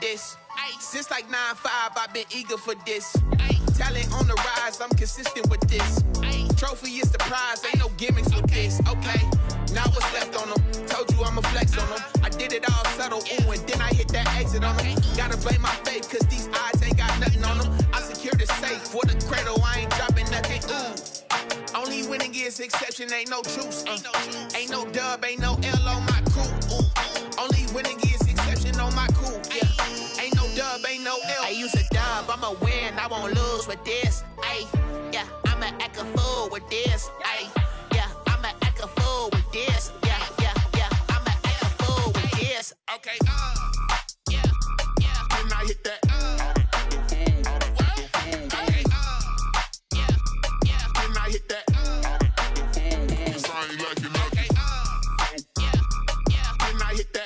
this. Since like 9-5, I've been eager for this. Talent on the rise, I'm consistent with this. Trophy is the prize, ain't no gimmicks with this. Okay, now what's left on them? Told you I'ma flex on them. I did it all subtle, ooh, and then I hit that exit on them. Gotta blame my faith, cause these odds ain't got nothing on them. I secure the safe for the cradle, I ain't dropping nothing, ooh. Only winning is exception, ain't no truce. Ain't no dub, ain't no L on my crew. Only winning is exception on my crew, yeah. Ain't no dub, ain't no L. I use a dub, I'ma win, I won't lose with this. Ay, yeah, I'ma act a fool with this. Ay, yeah, I'ma act a fool with this. Yeah, yeah, yeah, I'ma act a fool with this. Okay, yeah, yeah. Then I hit that. Okay, yeah, yeah. Then I hit that. I ain't like it, okay, yeah, yeah. Then I hit that.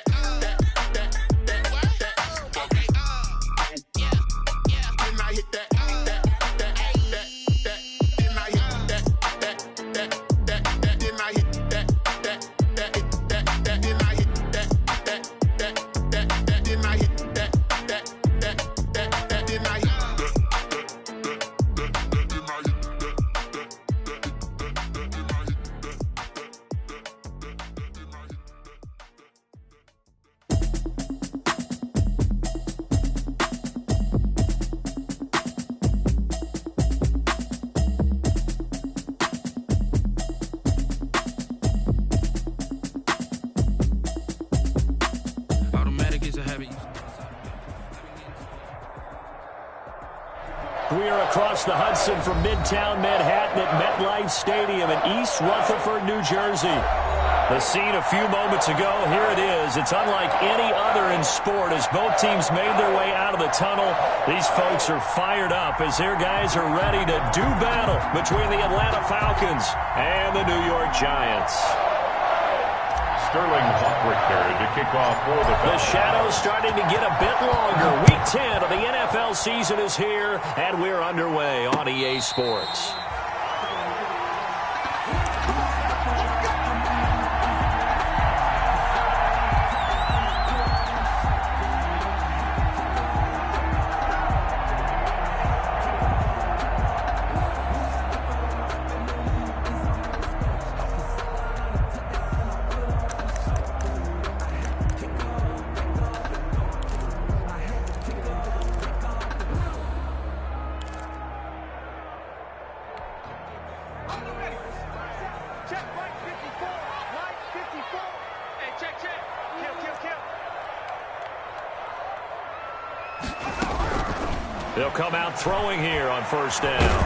We are across the Hudson from Midtown Manhattan at MetLife Stadium in East Rutherford, New Jersey. The scene a few moments ago, here it is. It's unlike any other in sport as both teams made their way out of the tunnel. These folks are fired up as their guys are ready to do battle between the Atlanta Falcons and the New York Giants. Sterling Hawkwick there to kick off for the Falcons. The shadow's starting to get a bit longer. Week 10 of the NFL season is here, and we're underway on EA Sports. They'll come out throwing here on first down.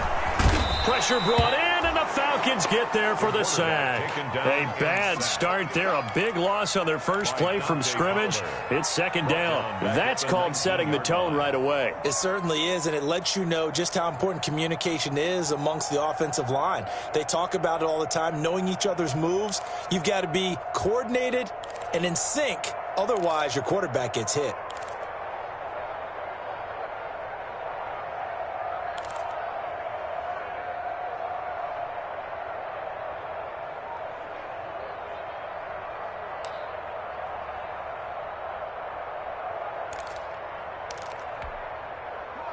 Pressure brought in, and the Falcons get there for the sack. A bad start there, a big loss on their first play from scrimmage. It's second down. That's called setting the tone right away. It certainly is, and it lets you know just how important communication is amongst the offensive line. They talk about it all the time, knowing each other's moves. You've got to be coordinated and in sync. Otherwise, your quarterback gets hit.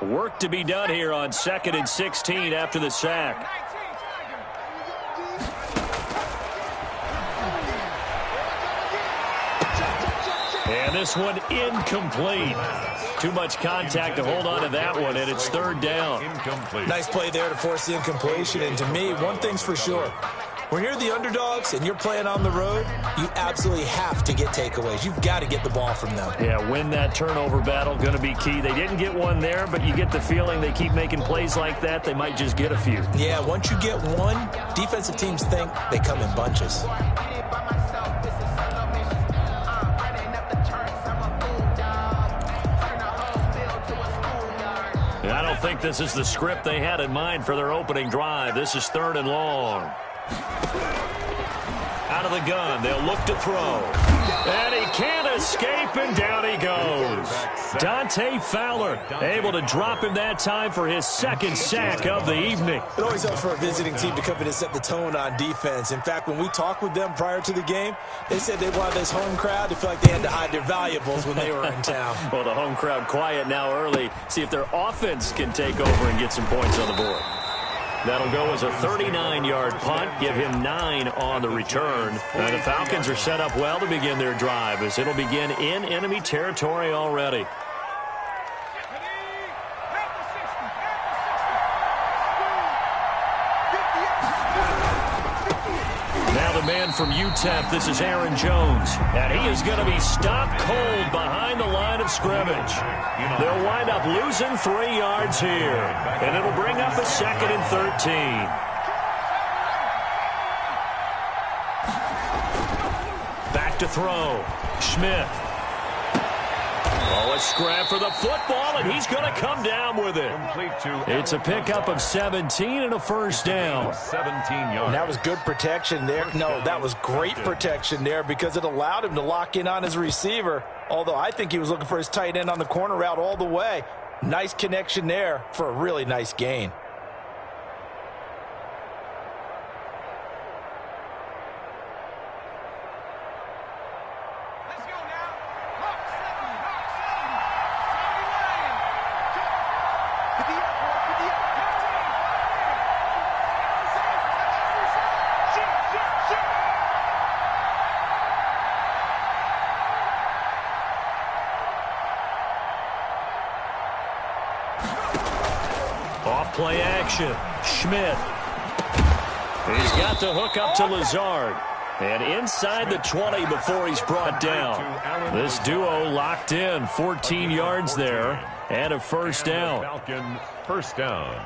Work to be done here on 2nd and 16 after the sack. And this one incomplete. Too much contact to hold on to that one, and it's third down. Incomplete. Nice play there to force the incompletion. And to me, one thing's for sure. When you're the underdogs and you're playing on the road, you absolutely have to get takeaways. You've got to get the ball from them. Yeah, win that turnover battle, going to be key. They didn't get one there, but you get the feeling they keep making plays like that, they might just get a few. Yeah, once you get one, defensive teams think they come in bunches. I don't think this is the script they had in mind for their opening drive. This is third and long. Out of the gun, they'll look to throw. And he can't escape, and down he goes. Dante Fowler able to drop him that time for his second sack of the evening. It always helps for a visiting team to come in and set the tone on defense. In fact, when we talked with them prior to the game, they said they wanted this home crowd to feel like they had to hide their valuables when they were in town. Well, the home crowd quiet now early. See if their offense can take over and get some points on the board. That'll go as a 39-yard punt, give him 9 on the return. And the Falcons are set up well to begin their drive as it'll begin in enemy territory already. Now the man from UTEP, this is Aaron Jones. And he is going to be stopped cold behind the line of scrimmage. They'll wind up losing 3 yards here. And it'll bring up a 2nd and 13. Back to throw. Smith. Oh, a scrap for the football, and he's going to come down with it. It's a pickup of 17 and a first down. 17 yards. And that was good protection there. No, that was great protection there because it allowed him to lock in on his receiver, although I think he was looking for his tight end on the corner route all the way. Nice connection there for a really nice gain. Play action. Schmidt. He's got the hook up to Lazard. And inside the 20 before he's brought down. This duo locked in. 14 yards there. And a first down. Falcon first down.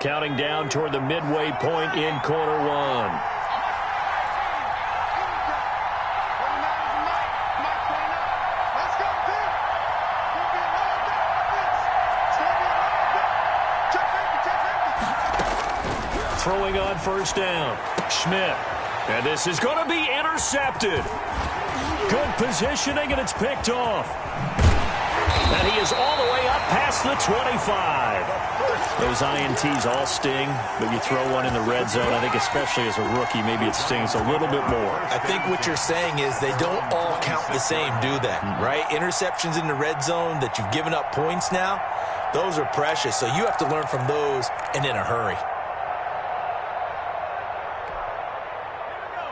Counting down toward the midway point in quarter one. Throwing on first down. Schmidt. And this is going to be intercepted. Good positioning, and it's picked off. And he is all the way up past the 25. Those INTs all sting, but you throw one in the red zone, I think especially as a rookie, maybe it stings a little bit more. I think what you're saying is they don't all count the same, do they? Right? Interceptions in the red zone that you've given up points now, those are precious. So you have to learn from those and in a hurry.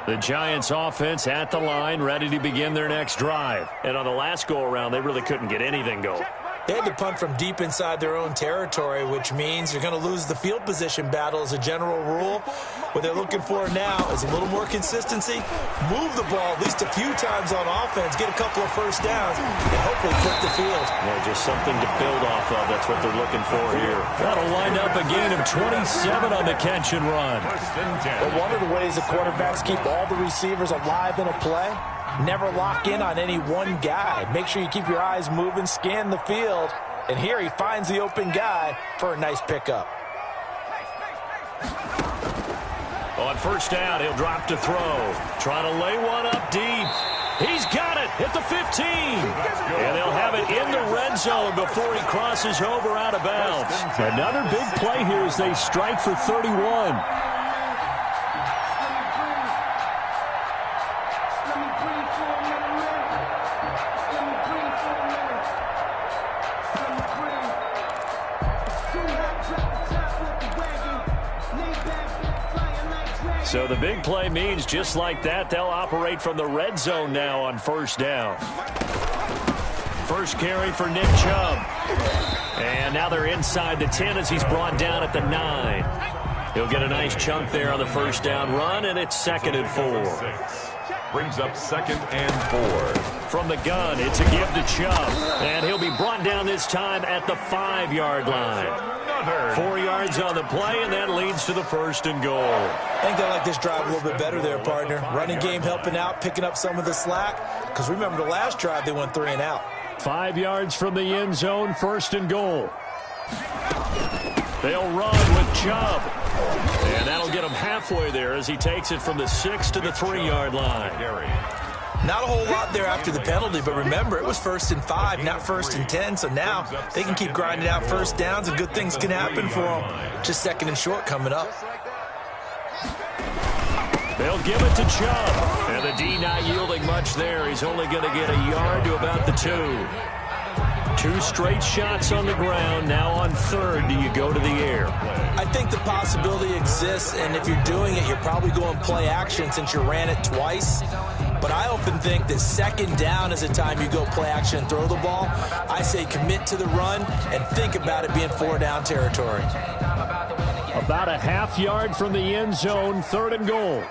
The Giants offense at the line, ready to begin their next drive. And on the last go-around, they really couldn't get anything going. They had to punt from deep inside their own territory, which means you're going to lose the field position battle as a general rule. What they're looking for now is a little more consistency, move the ball at least a few times on offense, get a couple of first downs, and hopefully flip the field. Yeah, just something to build off of. That's what they're looking for here. That'll wind up a gain of 27 on the catch and run. But one of the ways the quarterbacks keep all the receivers alive in a play, never lock in on any one guy. Make sure you keep your eyes moving, scan the field, and here he finds the open guy for a nice pickup. On first down, he'll drop to throw. Trying to lay one up deep. He's got it at the 15. And they'll have it in the red zone before he crosses over out of bounds. Another big play here as they strike for 31. So the big play means just like that, they'll operate from the red zone now on first down. First carry for Nick Chubb. And now they're inside the 10 as he's brought down at the 9. He'll get a nice chunk there on the first down run, and it's 2nd and 4. Brings up 2nd and 4. From the gun, it's a give to Chubb. And he'll be brought down this time at the 5-yard line. 4 yards on the play, and that leads to the 1st and goal. I think they like this drive a little bit better there, partner. Running game helping out, picking up some of the slack. Because remember, the last drive, they went 3 and out. 5 yards from the end zone, 1st and goal. They'll run with Chubb. And that'll get him halfway there as he takes it from the 6 to the 3-yard line. Not a whole lot there after the penalty, but remember, it was 1st and 5, not 1st and 10. So now they can keep grinding out first downs, and good things can happen for them. Just 2nd and short coming up. They'll give it to Chubb. And the D not yielding much there. He's only going to get a yard to about the 2. 2 straight shots on the ground. Now on 3rd, do you go to the air? I think the possibility exists, and if you're doing it, you're probably going play action since you ran it twice. But I often think that 2nd down is the time you go play action and throw the ball. I say commit to the run and think about it being 4-down territory. About a half yard from the end zone, 3rd and goal.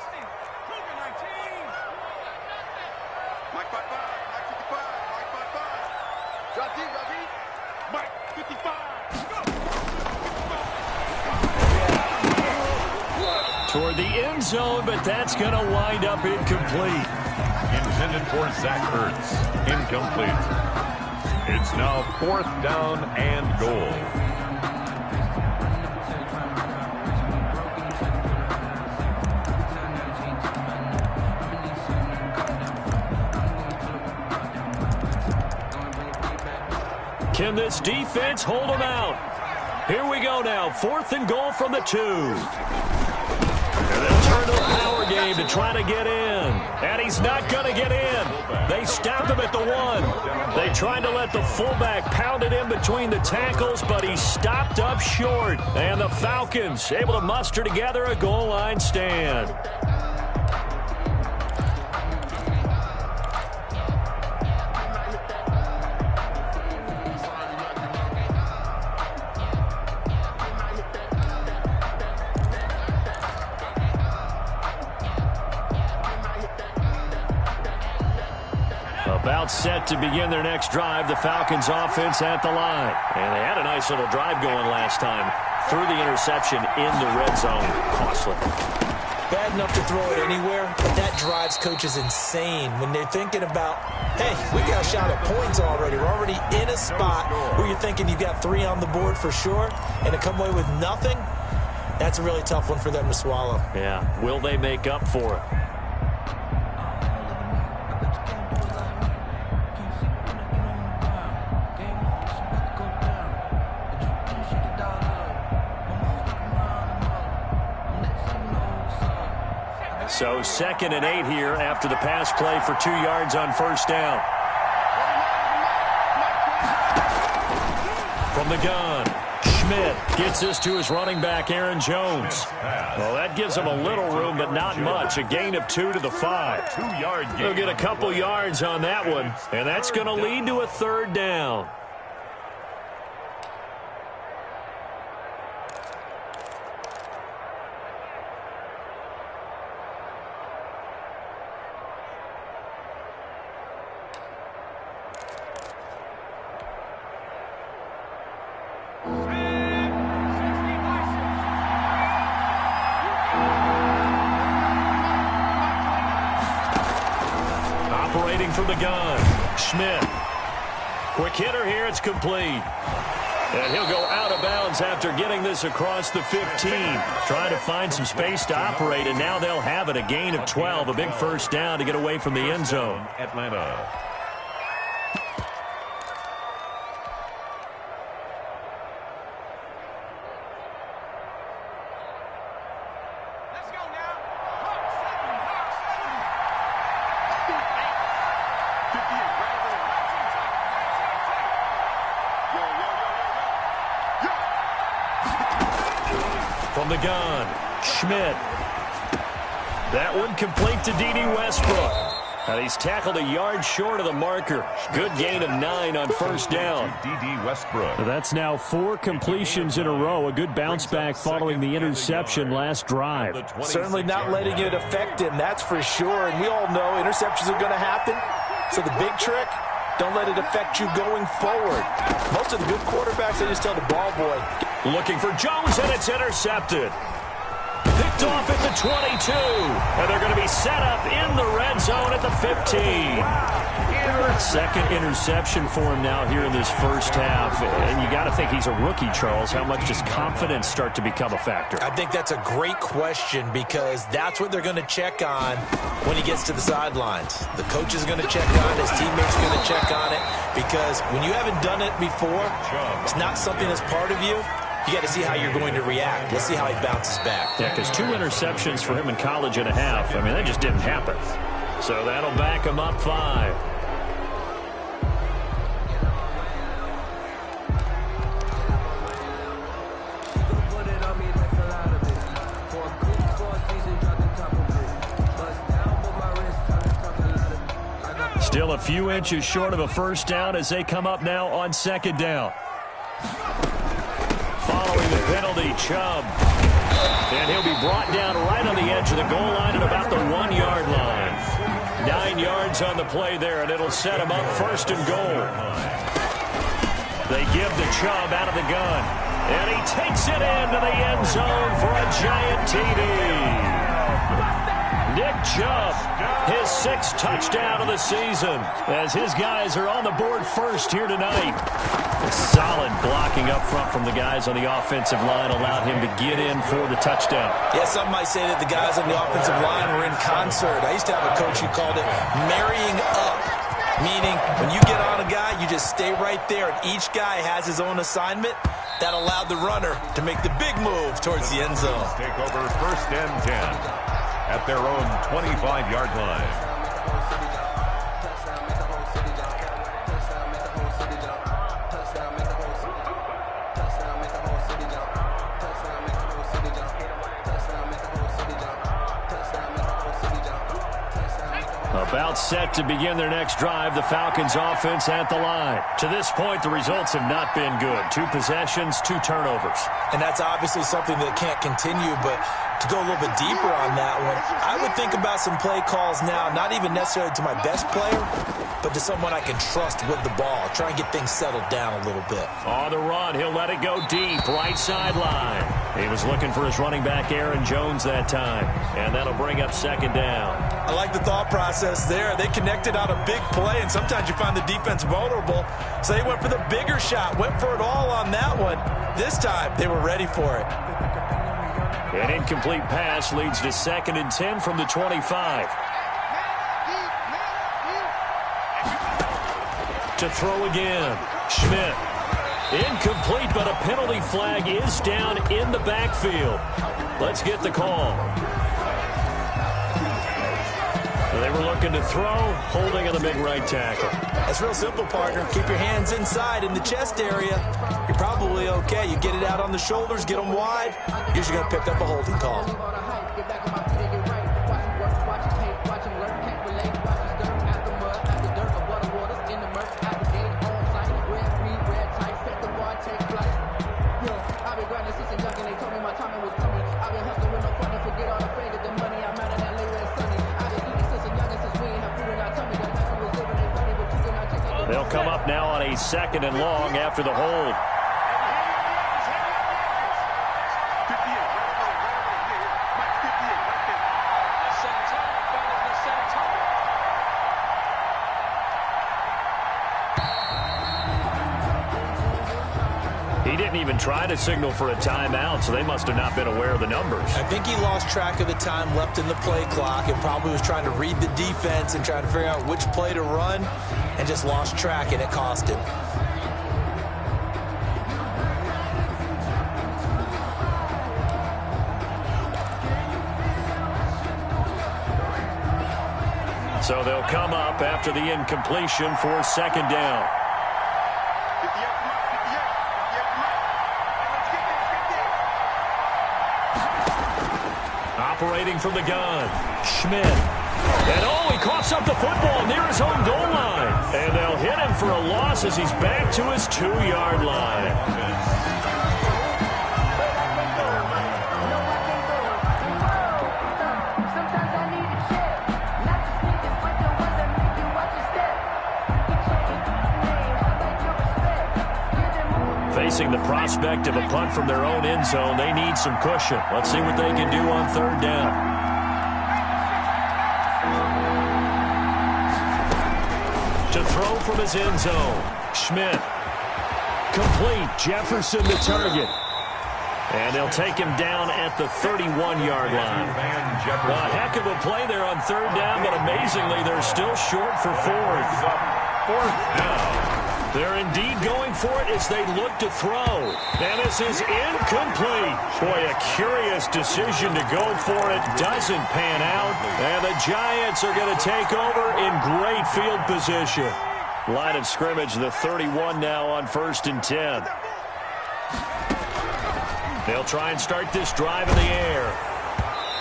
Toward the end zone, but that's going to wind up incomplete. Intended for Zach Ertz. Incomplete. It's now 4th down and goal. Can this defense hold them out? Here we go now. 4th and goal from the 2. And they'll turn to the power game to try to get in. And he's not going to get in. They stopped him at the 1. They tried to let the fullback pound it in between the tackles, but he stopped up short. And the Falcons able to muster together a goal line stand. About set to begin their next drive. The Falcons offense at the line. And they had a nice little drive going last time. Threw the interception in the red zone. Costly. Bad enough to throw it anywhere, but that drives coaches insane when they're thinking about, hey, we got a shot at points already. We're already in a spot where you're thinking you've got 3 on the board for sure, and to come away with nothing, that's a really tough one for them to swallow. Yeah. Will they make up for it? So 2nd and 8 here after the pass play for 2 yards on 1st down. From the gun, Schmidt gets this to his running back, Aaron Jones. Well, that gives him a little room, but not much. A gain of 2 to the 5. 2-yard gain. They'll get a couple yards on that one, and that's going to lead to a 3rd down. Operating from the gun, Schmidt. Quick hitter here, it's complete. And he'll go out of bounds after getting this across the 15. Trying to find some space to operate, and now they'll have it. A gain of 12, a big 1st down to get away from the end zone. Atlanta. From the gun, Schmidt. That one complete to D.D. Westbrook. And he's tackled a yard short of the marker. Good gain of 9 on 1st down. D.D. Westbrook. That's now 4 completions in a row. A good bounce back following the interception last drive. Certainly not letting it affect him, that's for sure. And we all know interceptions are going to happen. So the big trick, don't let it affect you going forward. Most of the good quarterbacks, they just tell the ball boy. Looking for Jones, and it's intercepted. Picked off at the 22. And they're going to be set up in the red zone at the 15. Second interception for him now here in this first half. And you got to think he's a rookie, Charles. How much does confidence start to become a factor? I think that's a great question because that's what they're going to check on when he gets to the sidelines. The coach is going to check on it. His teammates are going to check on it because when you haven't done it before, it's not something that's part of you. You got to see how you're going to react. Let's see how he bounces back. Yeah, because 2 interceptions for him in college and a half. I mean, that just didn't happen. So that'll back him up 5. Still a few inches short of a first down as they come up now on second down. Following the penalty, Chubb. And he'll be brought down right on the edge of the goal line at about the 1-yard line. 9 yards on the play there, and it'll set him up first and goal. They give the Chubb out of the gun. And he takes it into the end zone for a giant TD. Nick Chubb, his 6th touchdown of the season, as his guys are on the board first here tonight. Solid blocking up front from the guys on the offensive line allowed him to get in for the touchdown. Yeah, some might say that the guys on the offensive line were in concert. I used to have a coach who called it marrying up, meaning when you get on a guy, you just stay right there, and each guy has his own assignment. That allowed the runner to make the big move towards the end zone. Take over first and 10 at their own 25-yard line. About set to begin their next drive, the Falcons offense at the line. To this point, the results have not been good. 2 possessions, 2 turnovers. And that's obviously something that can't continue, but to go a little bit deeper on that one, I would think about some play calls now, not even necessarily to my best player, but to someone I can trust with the ball. Try and get things settled down a little bit. On the run, he'll let it go deep, right sideline. He was looking for his running back, Aaron Jones, that time. And that'll bring up second down. I like the thought process there. They connected on a big play, and sometimes you find the defense vulnerable. So they went for the bigger shot, went for it all on that one. This time, they were ready for it. An incomplete pass leads to 2nd and 10 from the 25. To throw again. Schmidt. Incomplete, but a penalty flag is down in the backfield. Let's get the call. They were looking to throw, holding on the big right tackle. That's real simple, partner. Keep your hands inside in the chest area. You're probably okay. You get it out on the shoulders, get them wide. Usually going to pick up a holding call. They'll come up now on a 2nd and long after the hold. He didn't even try to signal for a timeout, so they must have not been aware of the numbers. I think he lost track of the time left in the play clock and probably was trying to read the defense and trying to figure out which play to run and just lost track, and it cost him. So they'll come up after the incompletion for 2nd down. Operating from the gun, Schmidt. And he coughs up the football near his own goal line. And they'll hit him for a loss as he's back to his 2-yard line. Facing the prospect of a punt from their own end zone, they need some cushion. Let's see what they can do on 3rd down. to throw from his end zone. Schmidt. Complete. Jefferson the target. And they'll take him down at the 31-yard line. A heck of a play there on third down, but amazingly, they're still short for fourth. Fourth down. They're indeed going for it as they look to throw. And this is incomplete. Boy, a curious decision to go for it. Doesn't pan out. And the Giants are going to take over in great field position. Line of scrimmage, the 31 now on 1st and 10. They'll try and start this drive in the air.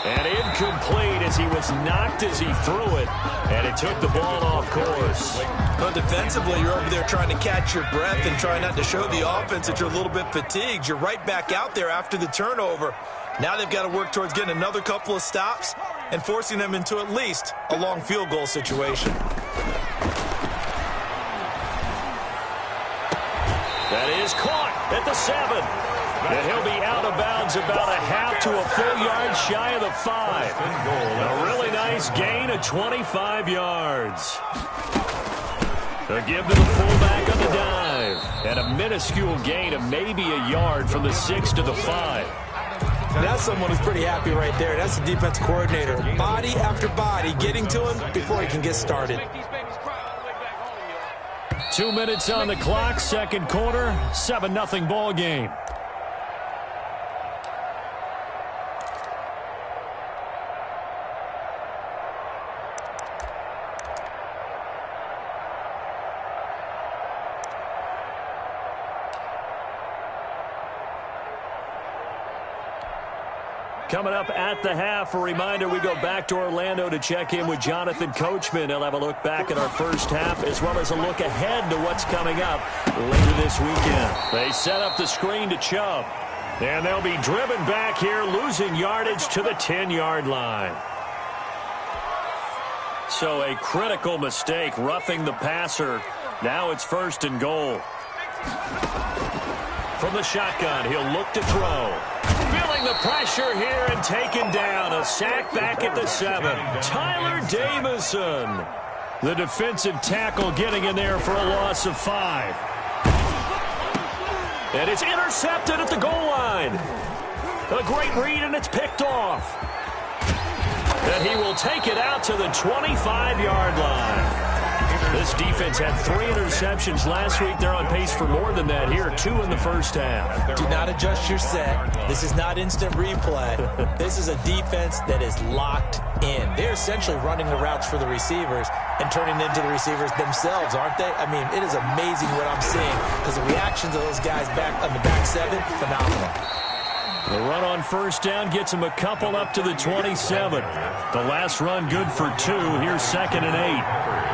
And incomplete as he was knocked as he threw it. And it took the ball off course. Well, defensively, you're over there trying to catch your breath and try not to show the offense that you're a little bit fatigued. You're right back out there after the turnover. Now they've got to work towards getting another couple of stops and forcing them into at least a long field goal situation. That is caught at the 7. And he'll be out of bounds about a half to a full yard shy of the 5. A really nice gain of 25 yards. They'll give to the fullback on the dive. And a minuscule gain of maybe a yard from the 6 to the 5. That's someone who's pretty happy right there. That's the defense coordinator. Body after body getting to him before he can get started. 2 minutes on the clock, second quarter, 7-0 ball game. Coming up at the half, a reminder, we go back to Orlando to check in with Jonathan Coachman. He'll have a look back at our first half as well as a look ahead to what's coming up later this weekend. They set up the screen to Chubb. And they'll be driven back here, losing yardage to the 10-yard line. So a critical mistake, roughing the passer. Now it's 1st and goal. From the shotgun, he'll look to throw. Feeling the pressure here and taken down. A sack back at the 7. Tyler Davison, the defensive tackle, getting in there for a loss of 5. And it's intercepted at the goal line. A great read, and it's picked off. And he will take it out to the 25-yard line. This defense had 3 interceptions last week. They're on pace for more than that here. 2 in the first half. Do not adjust your set. This is not instant replay. This is a defense that is locked in. They're essentially running the routes for the receivers and turning into the receivers themselves, aren't they? I mean, it is amazing what I'm seeing because the reactions of those guys back on the back 7, phenomenal. The run on first down gets him a couple up to the 27. The last run good for 2. Here's 2nd and 8.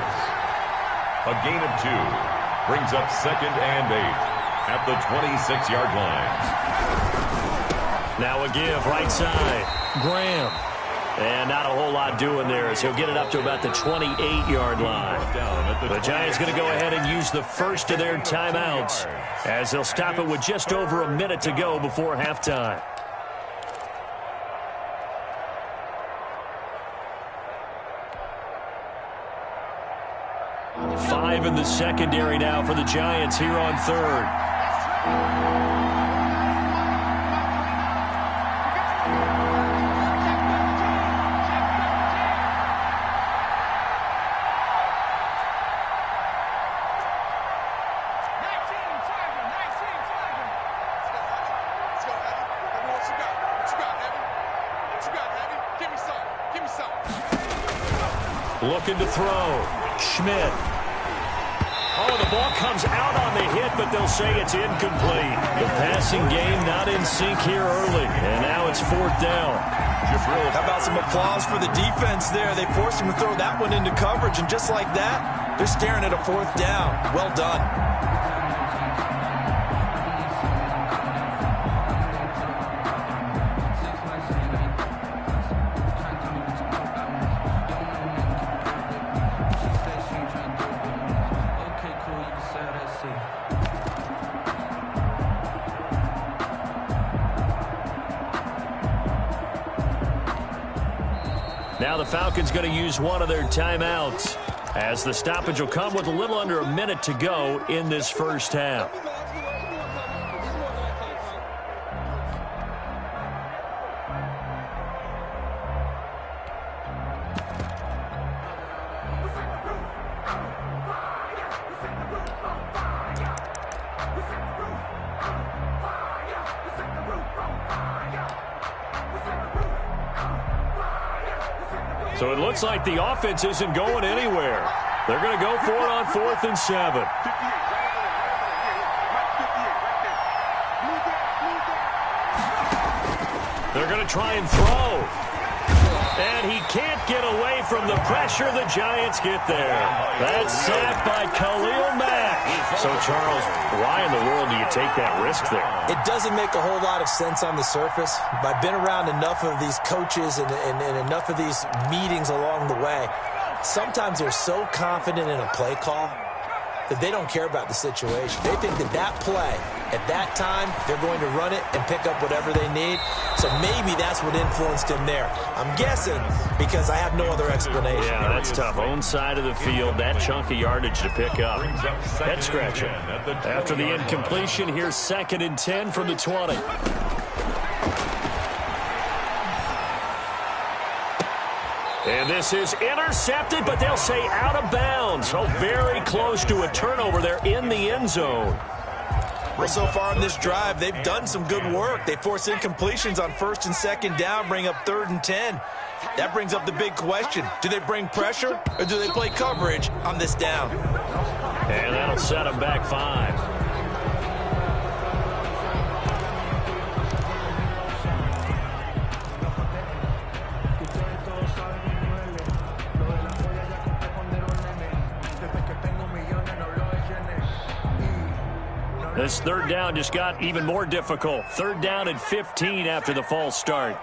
A gain of 2 brings up 2nd and 8 at the 26-yard line. Now a give right side. Graham. And not a whole lot doing there as he'll get it up to about the 28-yard line. The Giants going to go ahead and use the first of their timeouts as they'll stop it with just over a minute to go before halftime. 5 in the secondary now for the Giants here on 3rd. Looking to throw. Schmidt. Oh, the ball comes out on the hit, but they'll say it's incomplete. The passing game not in sync here early, and now it's 4th down. How about some applause for the defense there? They forced him to throw that one into coverage, and just like that, they're staring at a 4th down. Well done. Now the Falcons going to use one of their timeouts. as the stoppage will come with a little under a minute to go in this first half. So it looks like the offense isn't going anywhere. They're going to go for it on 4th and 7. They're going to try and throw. And he can't get away from the pressure. The Giants get there. That's sacked by Khalil Mack. So, Charles, why in the world do you take that risk there? It doesn't make a whole lot of sense on the surface. But I've been around enough of these coaches and enough of these meetings along the way. Sometimes they're so confident in a play call that they don't care about the situation. They think that that play, at that time, they're going to run it and pick up whatever they need. So maybe that's what influenced him there. I'm guessing because I have no other explanation. Yeah, that's tough. Own side of the field, that chunk of yardage to pick up. Head scratcher. After the incompletion, here's 2nd and 10 from the 20. And this is intercepted, but they'll say out of bounds. Oh, very close to a turnover there in the end zone. Well, so far on this drive, they've done some good work. They force incompletions on 1st and 2nd down, bring up 3rd and 10. That brings up the big question. Do they bring pressure or do they play coverage on this down? And that'll set them back 5. This 3rd down just got even more difficult. 3rd down and 15 after the false start.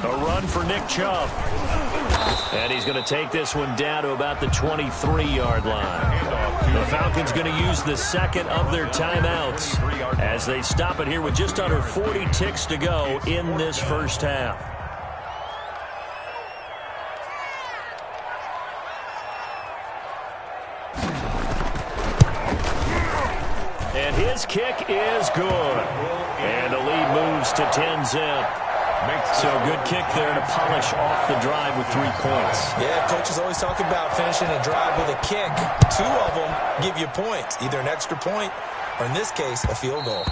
A run for Nick Chubb. And he's going to take this one down to about the 23-yard line. The Falcons going to use the 2nd of their timeouts as they stop it here with just under 40 ticks to go in this first half. And his kick is good. And the lead moves to 10-zip. So good kick there to polish off the drive with 3 points. Yeah, coaches always talk about finishing a drive with a kick. 2 of them give you points, either an extra point or, in this case, a field goal.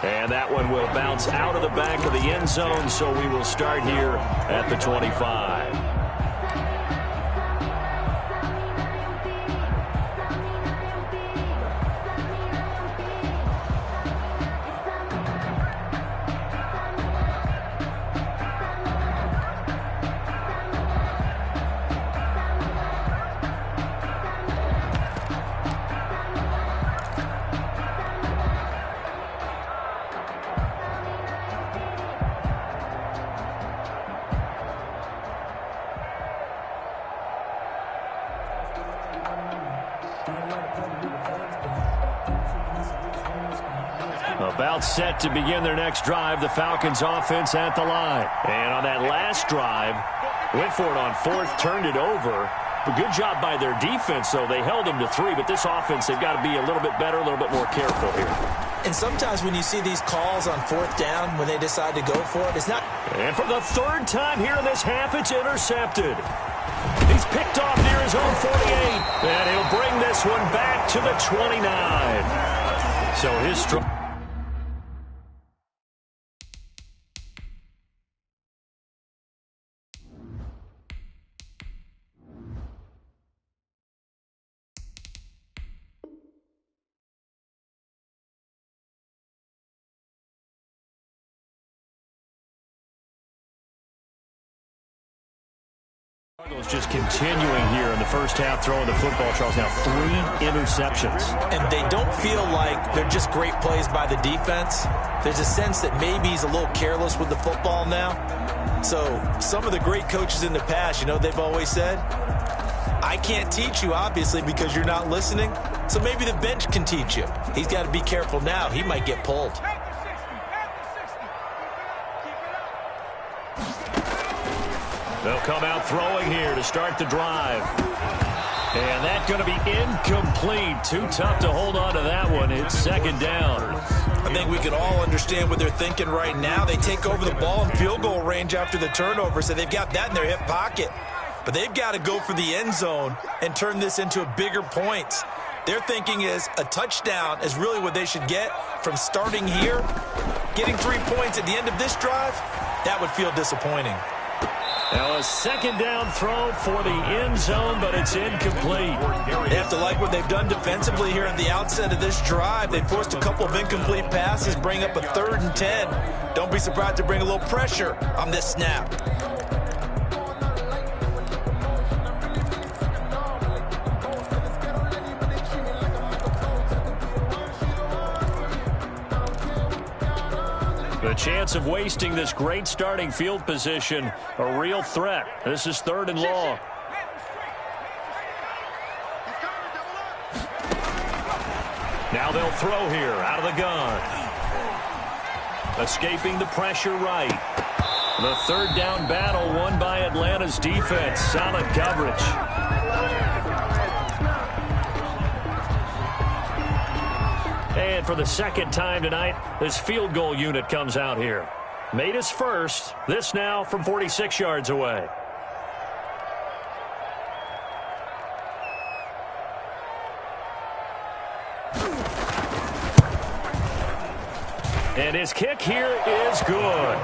And that one will bounce out of the back of the end zone, so we will start here at the 25. About set to begin their next drive, the Falcons offense at the line. And on that last drive, went for it on 4th, turned it over. A good job by their defense, though. They held them to 3, but this offense, they've got to be a little bit better, a little bit more careful here. And sometimes when you see these calls on 4th down, when they decide to go for it, it's not... And for the 3rd time here in this half, it's intercepted. He's picked off near his own 48, and he'll bring this one back to the 29. So his strong... Just continuing here in the first half, throwing the football, Charles. Now 3 interceptions. And they don't feel like they're just great plays by the defense. There's a sense that maybe he's a little careless with the football now. So some of the great coaches in the past, you know, they've always said, I can't teach you, obviously, because you're not listening. So maybe the bench can teach you. He's got to be careful now. He might get pulled. They'll come out throwing here to start the drive. And that's going to be incomplete. Too tough to hold on to that one. It's second down. I think we can all understand what they're thinking right now. They take over the ball in field goal range after the turnover, so they've got that in their hip pocket. But they've got to go for the end zone and turn this into a bigger point. Their thinking is a touchdown is really what they should get from starting here. Getting 3 points at the end of this drive, that would feel disappointing. Now a second down throw for the end zone, but it's incomplete. They have to like what they've done defensively here at the outset of this drive. They forced a couple of incomplete passes, bring up a 3rd and 10. Don't be surprised to bring a little pressure on this snap. The chance of wasting this great starting field position, a real threat. This is 3rd and long. Now they'll throw here out of the gun. Escaping the pressure right. The 3rd down battle won by Atlanta's defense. Solid coverage. And for the second time tonight, this field goal unit comes out here. Made his first. This now from 46 yards away. And his kick here is good.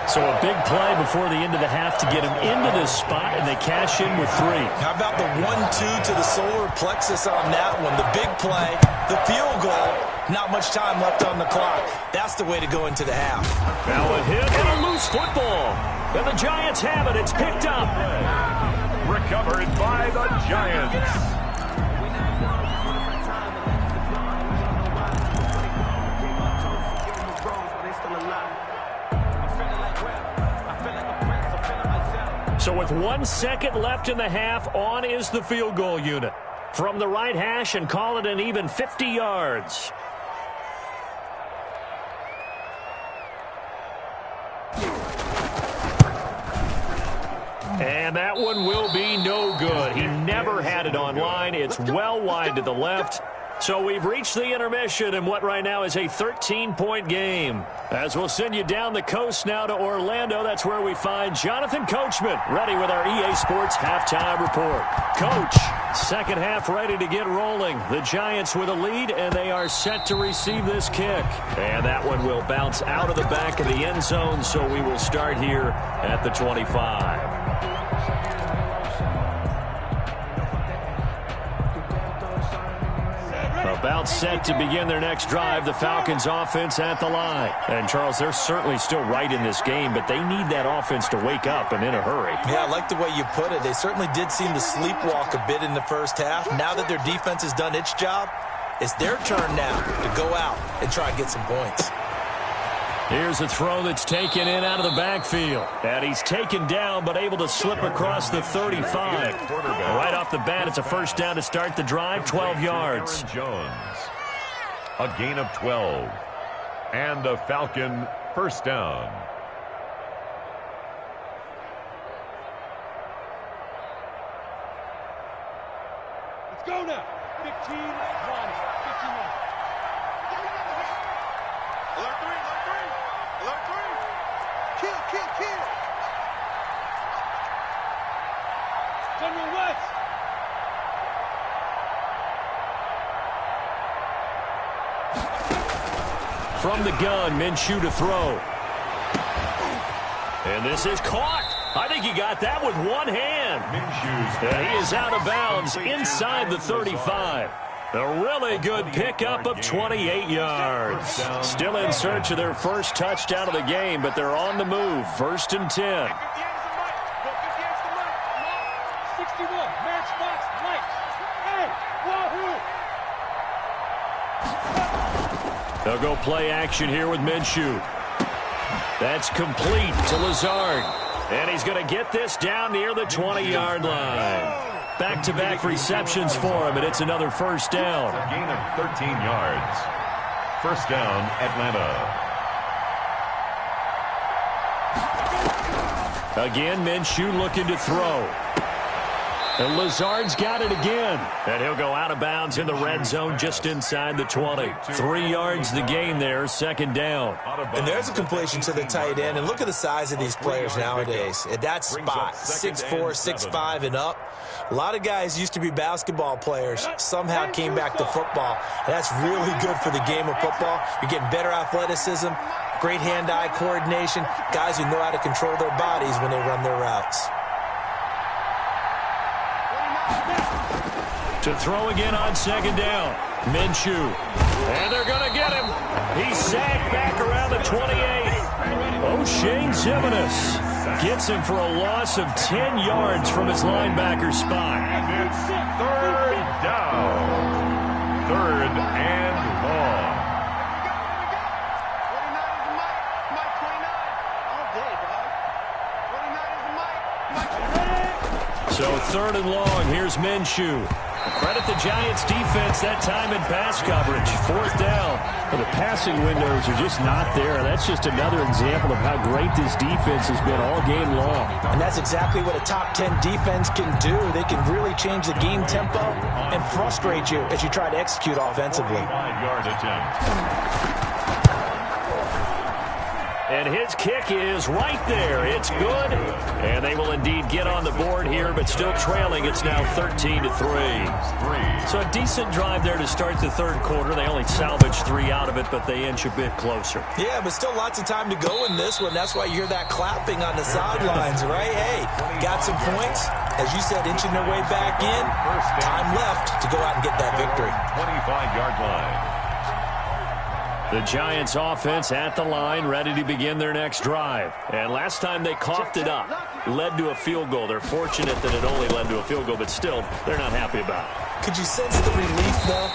So a big play before the end of the half to get him into this spot, and they cash in with 3. How about the 1-2 to the solar plexus on that one? The big play, the field goal, not much time left on the clock. That's the way to go into the half. Now a hit and a loose football. And the Giants have it. It's picked up. Recovered by the Giants. So with 1 second left in the half, on is the field goal unit. From the right hash and call it an even 50 yards. And that one will be no good. He never had it on line. It's well wide to the left. So we've reached the intermission in what right now is a 13-point game. As we'll send you down the coast now to Orlando, that's where we find Jonathan Coachman ready with our EA Sports halftime report. Coach, second half ready to get rolling. The Giants with a lead, and they are set to receive this kick. And that one will bounce out of the back of the end zone, so we will start here at the 25. About set to begin their next drive, the Falcons offense at the line. And, Charles, they're certainly still right in this game, but they need that offense to wake up and in a hurry. Yeah, I like the way you put it. They certainly did seem to sleepwalk a bit in the first half. Now that their defense has done its job, it's their turn now to go out and try and get some points. Here's a throw that's taken in out of the backfield. And he's taken down but able to slip across the 35. Right off the bat, it's a first down to start the drive, 12 yards. Jones, a gain of 12. And a Falcon first down. Let's go now. 15, 20, 51. Alert 3, alert 3. Alert 3. Kill, kill, kill. General West. From the gun, Minshew to throw. And this is caught. I think he got that with one hand. And he is out of bounds inside the 35. A really good pickup of 28 yards. Still in search of their first touchdown of the game, but they're on the move. First and 10. 61, matchbox, lights. Hey, wahoo! They'll go play action here with Minshew. That's complete to Lazard. And he's going to get this down near the 20-yard line. Back-to-back receptions for him, and it's another first down. A gain of 13 yards. First down, Atlanta. Again, Minshew looking to throw. And Lazard's got it again. And he'll go out of bounds in the red zone just inside the 20. 3 yards the gain there, second down. And there's a completion to the tight end. And look at the size of these players nowadays. At that spot, 6'4", 6'5", and up. A lot of guys used to be basketball players, somehow came back to football. And that's really good for the game of football. You're getting better athleticism, great hand-eye coordination, guys who know how to control their bodies when they run their routes. To throw again on second down. Minshew. And they're going to get him. He's sacked back around the 28. Icemanvh1's gets him for a loss of 10 yards from his linebacker spot. And it's third down. Third and long. So third and long. Here's Minshew. Credit the Giants' defense that time in pass coverage. Fourth down. Well, the passing windows are just not there. That's just another example of how great this defense has been all game long. And that's exactly what a top 10 defense can do. They can really change the game tempo and frustrate you as you try to execute offensively. 5-yard attempt. And his kick is right there. It's good. And they will indeed get on the board here, but still trailing. It's now 13-3. So a decent drive there to start the third quarter. They only salvaged 3 out of it, but they inch a bit closer. Yeah, but still lots of time to go in this one. That's why you hear that clapping on the sidelines, right? Hey, got some points. As you said, inching their way back in. Time left to go out and get that victory. 25-yard line. The Giants offense at the line, ready to begin their next drive. And last time they coughed it up, led to a field goal. They're fortunate that it only led to a field goal, but still, they're not happy about it. Could you sense the relief, though,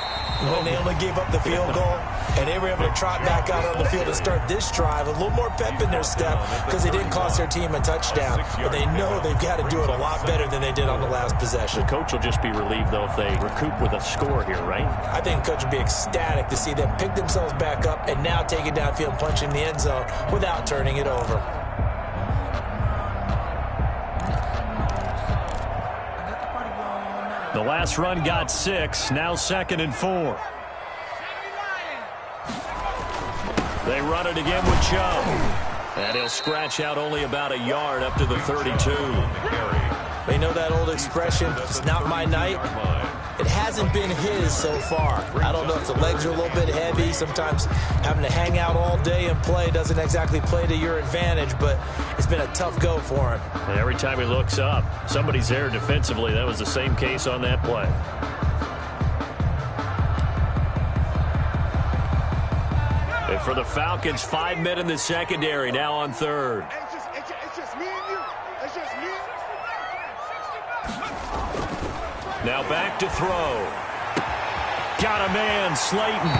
when they only gave up the field goal? And they were able to trot back out on the field and start this drive. A little more pep in their step because they didn't cost their team a touchdown. But they know they've got to do it a lot better than they did on the last possession. The coach will just be relieved, though, if they recoup with a score here, right? I think the coach would be ecstatic to see them pick themselves back up and now take it downfield and punch in the end zone without turning it over. The last run got 6, now 2nd and 4. They run it again with Chubb. And he'll scratch out only about a yard up to the 32. They know that old expression, it's not my night. It hasn't been his so far. I don't know if the legs are a little bit heavy. Sometimes having to hang out all day and play doesn't exactly play to your advantage, but it's been a tough go for him. And every time he looks up, somebody's there defensively. That was the same case on that play. And for the Falcons, 5 men in the secondary, now on third. It's just me and you. It's just me. Now back to throw. Got a man, Slayton.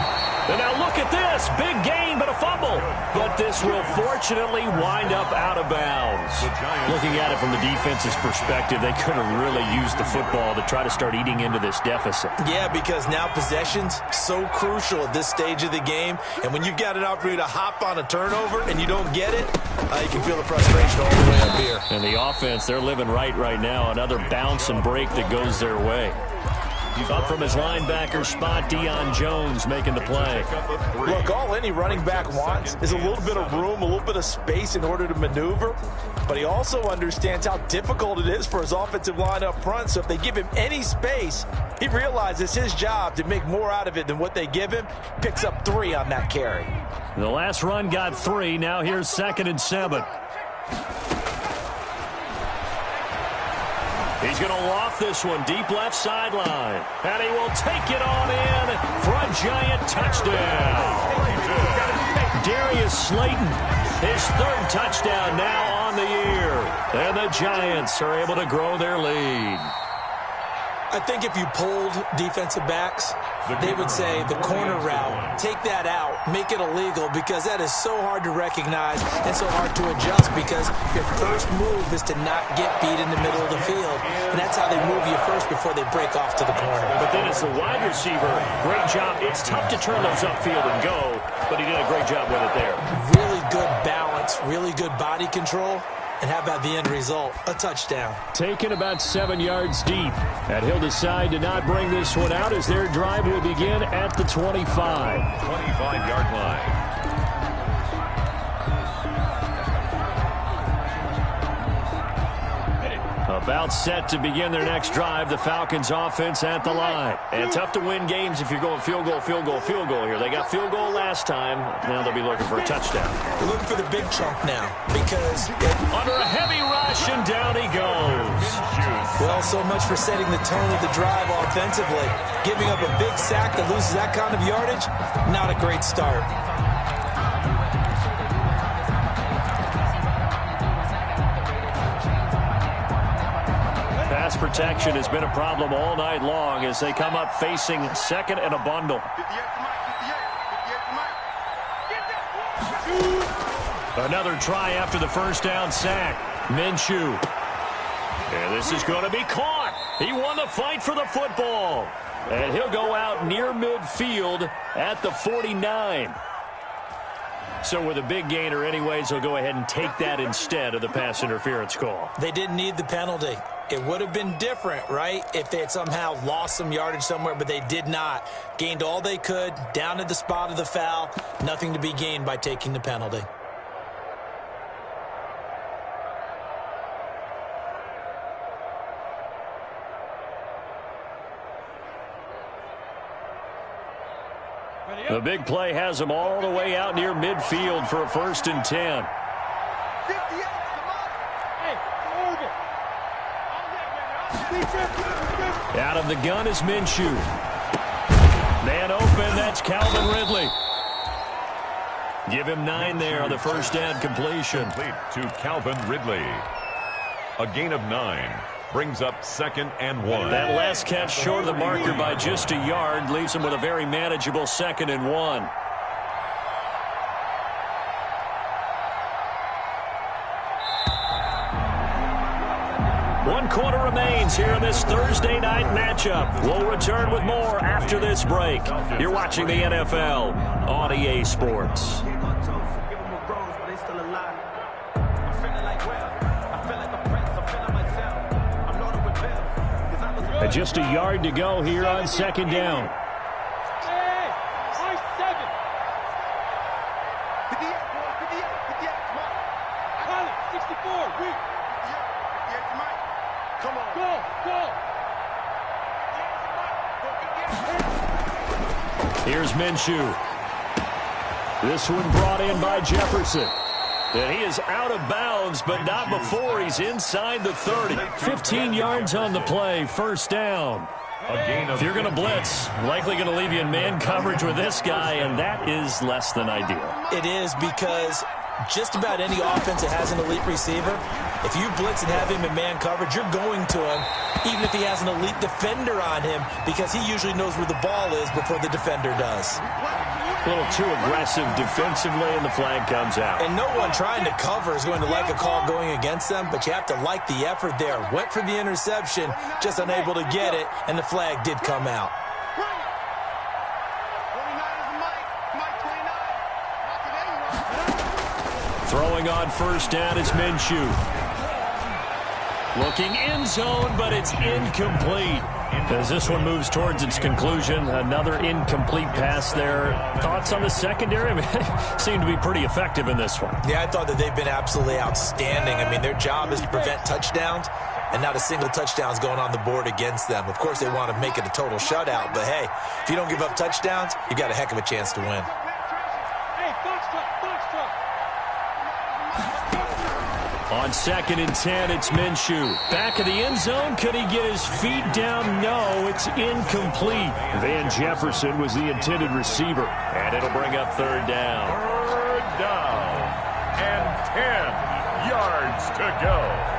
And now look at this. Big gain, but a fumble. But this will fortunately wind up out of bounds. Looking at it from the defense's perspective, they could have really used the football to try to start eating into this deficit. Yeah, because now possession's so crucial at this stage of the game. And when you've got an opportunity to hop on a turnover and you don't get it, you can feel the frustration all the way up here. And the offense, they're living right now. Another bounce and break that goes their way. Up from his linebacker spot, Deion Jones making the play. Look, all any running back wants is a little bit of room, a little bit of space in order to maneuver. But he also understands how difficult it is for his offensive line up front. So if they give him any space, he realizes his job to make more out of it than what they give him. Picks up 3 on that carry. The last run got 3. Now here's 2nd and 7. He's going to loft this one deep left sideline. And he will take it on in for a giant touchdown. Darius Slayton, his 3rd touchdown now on the year. And the Giants are able to grow their lead. I think if you polled defensive backs, they would say the corner route, take that out, make it illegal, because that is so hard to recognize and so hard to adjust, because your first move is to not get beat in the middle of the field, and that's how they move you first before they break off to the corner. But then it's the wide receiver. Great job. It's tough to turn those upfield and go, but he did a great job with it there. Really good balance, really good body control, And how about the end result? A touchdown. Taken about 7 yards deep. And he'll decide to not bring this one out as their drive will begin at the 25. 25-yard line. About set to begin their next drive, the Falcons offense at the line. And tough to win games if you're going field goal, field goal, field goal here. They got field goal last time. Now they'll be looking for a touchdown. They're looking for the big chunk now because under a heavy rush, and down he goes. Well, so much for setting the tone of the drive offensively. Giving up a big sack that loses that kind of yardage, not a great start. Pass protection has been a problem all night long as they come up facing second and a bundle. Another try after the first down sack. Minshew. And this is going to be caught. He won the fight for the football. And he'll go out near midfield at the 49. So with a big gainer anyways, they'll go ahead and take that instead of the pass interference call. They didn't need the penalty. It would have been different, right, if they had somehow lost some yardage somewhere, but they did not. Gained all they could, down at the spot of the foul. Nothing to be gained by taking the penalty. The big play has them all the way out near midfield for a 1st and 10. Out of the gun is Minshew. Man open, that's Calvin Ridley. Give him 9 there on the first down completion. Complete to Calvin Ridley. A gain of 9. Brings up 2nd and 1. That last catch short of the marker by just a yard leaves him with a very manageable 2nd and 1. One quarter remains here in this Thursday night matchup. We'll return with more after this break. You're watching the NFL on EA Sports. Just a yard to go here on 2nd down. Here's Minshew. This one brought in by Jefferson. And he is out of bounds, but not before he's inside the 30. 15 yards on the play, 1st down. If you're going to blitz, likely going to leave you in man coverage with this guy, and that is less than ideal. It is because just about any offense that has an elite receiver, if you blitz and have him in man coverage, you're going to him, even if he has an elite defender on him, because he usually knows where the ball is before the defender does. A little too aggressive defensively, and the flag comes out. And no one trying to cover is going to like a call going against them, but you have to like the effort there. Went for the interception, just unable to get it, and the flag did come out. Throwing on 1st down is Minshew. Looking end zone, but it's incomplete. As this one moves towards its conclusion, another incomplete pass there. Thoughts on the secondary? I mean, they seem to be pretty effective in this one. Yeah, I thought that they've been absolutely outstanding. I mean, their job is to prevent touchdowns, and not a single touchdown is going on the board against them. Of course, they want to make it a total shutout, but hey, if you don't give up touchdowns, you've got a heck of a chance to win. On 2nd and 10, it's Minshew. Back of the end zone. Could he get his feet down? No, it's incomplete. Van Jefferson was the intended receiver. And it'll bring up 3rd down. 3rd down. And 10 yards to go.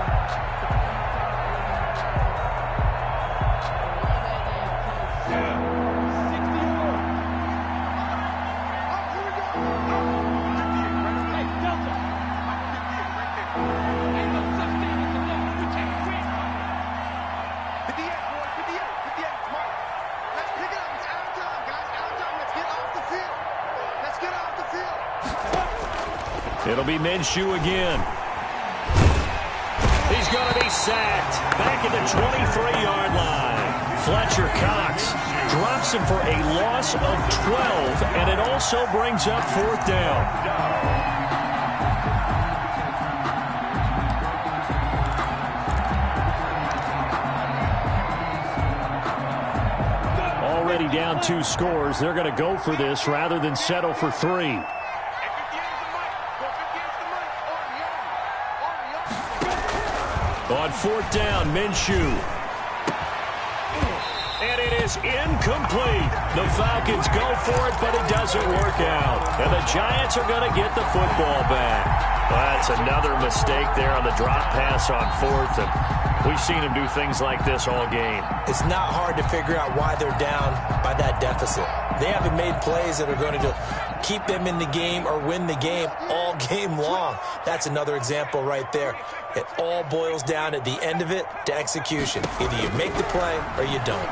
It'll be Minshew again. He's going to be sacked back at the 23-yard line. Fletcher Cox drops him for a loss of 12, and it also brings up 4th down. Already down 2 scores. They're going to go for this rather than settle for 3. On 4th down, Minshew. And it is incomplete. The Falcons go for it, but it doesn't work out. And the Giants are going to get the football back. That's another mistake there on the drop pass on 4th. And we've seen them do things like this all game. It's not hard to figure out why they're down by that deficit. They haven't made plays that are going to keep them in the game or win the game all game long. That's another example right there. It all boils down at the end of it to execution. Either you make the play or you don't.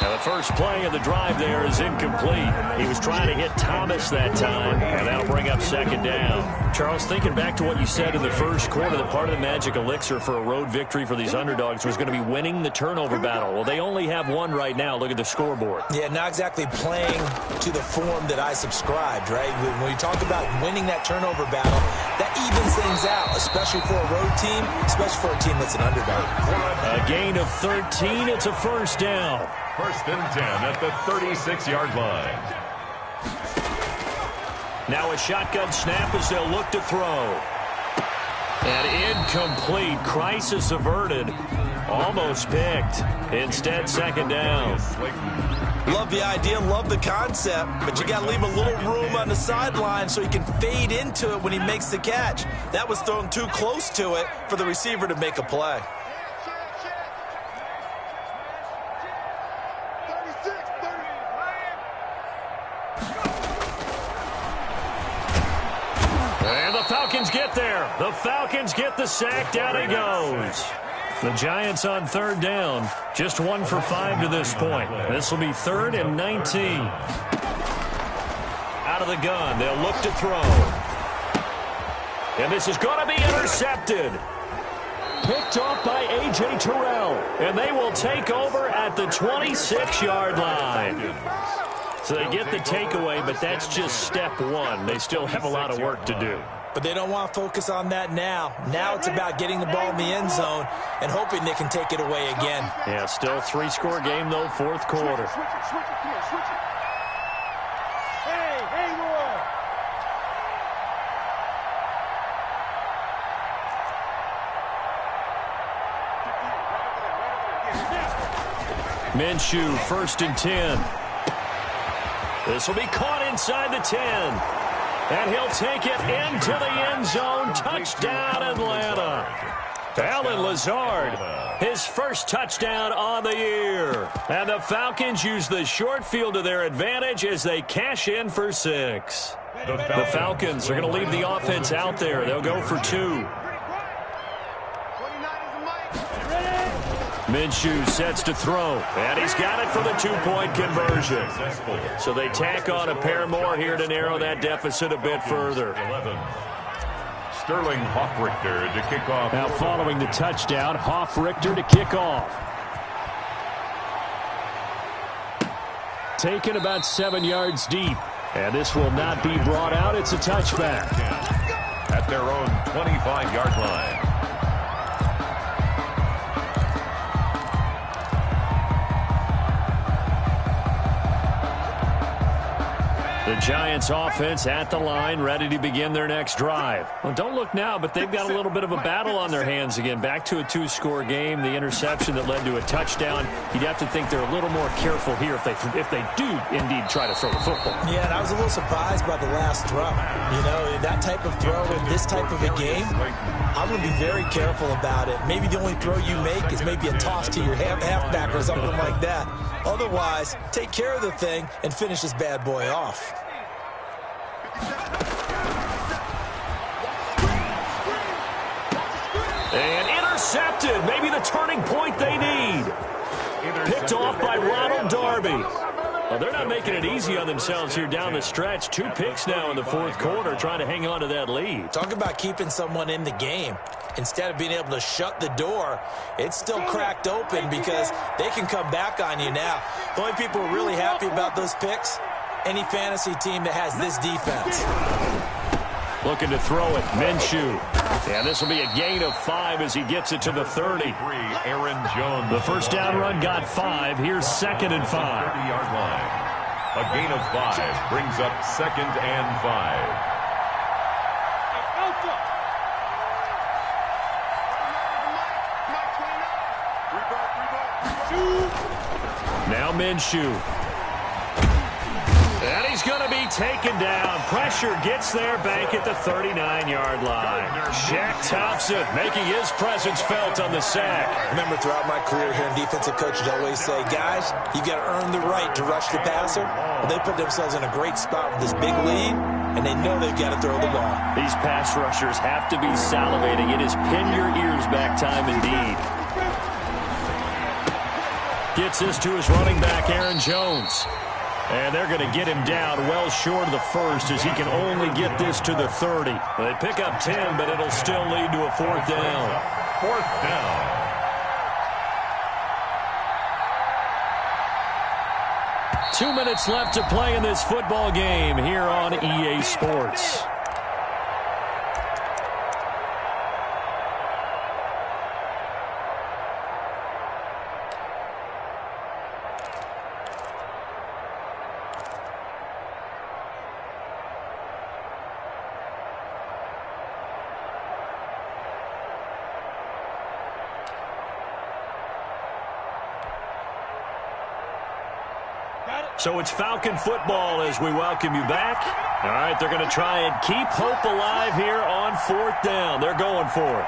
Now the first play of the drive there is incomplete. He was trying to hit Thomas that time, and that'll bring up 2nd down. Charles, thinking back to what you said in the first quarter, that part of the magic elixir for a road victory for these underdogs was going to be winning the turnover battle. Well, they only have one right now. Look at the scoreboard. Yeah, not exactly playing to the form that I subscribed, right? When you talk about winning that turnover battle, that evens things out, especially for a road team, especially for a team that's an underdog. A gain of 13. It's a 1st down. 1st and 10 at the 36-yard line. Now a shotgun snap as they'll look to throw. And incomplete. Crisis averted. Almost picked. Instead, 2nd down. Love the idea, love the concept, but you got to leave a little room on the sideline so he can fade into it when he makes the catch. That was thrown too close to it for the receiver to make a play. And the Falcons get there. The Falcons get the sack. Down he goes. The Giants on 3rd down. Just 1 for 5 to this point. This will be 3rd and 19. Out of the gun. They'll look to throw. And this is going to be intercepted. Picked off by A.J. Terrell. And they will take over at the 26-yard line. So they get the takeaway, but that's just step 1. They still have a lot of work to do. But they don't want to focus on that now. Now it's about getting the ball in the end zone and hoping they can take it away again. Yeah, still 3-score game, though, 4th quarter. Switch it. Hey, Roy. Minshew, 1st and 10. This will be caught inside the 10. And he'll take it into the end zone. Touchdown, Atlanta. Allen Lazard, his first touchdown on the year. And the Falcons use the short field to their advantage as they cash in for 6. The Falcons are going to leave the offense out there. They'll go for 2. Minshew sets to throw, and he's got it for the 2-point conversion. So they tack on a pair more here to narrow that deficit a bit further. Sterling Hoffrichter to kick off. Now following the touchdown, Hoffrichter to kick off. Taken about 7 yards deep, and this will not be brought out. It's a touchback. At their own 25-yard line. The Giants offense at the line, ready to begin their next drive. Well, don't look now, but they've got a little bit of a battle on their hands again. Back to a 2-score game, the interception that led to a touchdown. You'd have to think they're a little more careful here if they do indeed try to throw the football. Yeah, and I was a little surprised by the last throw. You know, that type of throw in this type of a game, I'm going to be very careful about it. Maybe the only throw you make is maybe a toss to your halfback or something like that. Otherwise, take care of the thing and finish this bad boy off. And intercepted. Maybe the turning point they need. Picked off by Ronald Darby. Well, they're not making it easy on themselves here down the stretch. 2 picks now in the 4th quarter, trying to hang on to that lead. Talk about keeping someone in the game. instead of being able to shut the door, it's still cracked open because they can come back on you now. The only people who are really happy about those picks, any fantasy team that has this defense. Looking to throw it, Minshew. And this will be a gain of 5 as he gets it to the 30. Aaron Jones. The first down run got 5. Here's 2nd and 5. 30-yard line. A gain of 5 brings up 2nd and 5. Now Minshew. And he's going to be taken down. Pressure gets there back at the 39-yard line. Shaq Thompson making his presence felt on the sack. Remember, throughout my career here in defensive coaches always say, guys, you got to earn the right to rush the passer. Well, they put themselves in a great spot with this big lead, and they know they've got to throw the ball. These pass rushers have to be salivating. It is pin your ears back time indeed. Gets this to his running back, Aaron Jones. And they're going to get him down well short of the first as he can only get this to the 30. They pick up 10, but it'll still lead to a 4th down. 4th down. Two minutes left to play in this football game here on EA Sports. So it's Falcon football as we welcome you back. All right, they're going to try and keep hope alive here on 4th down. They're going for it.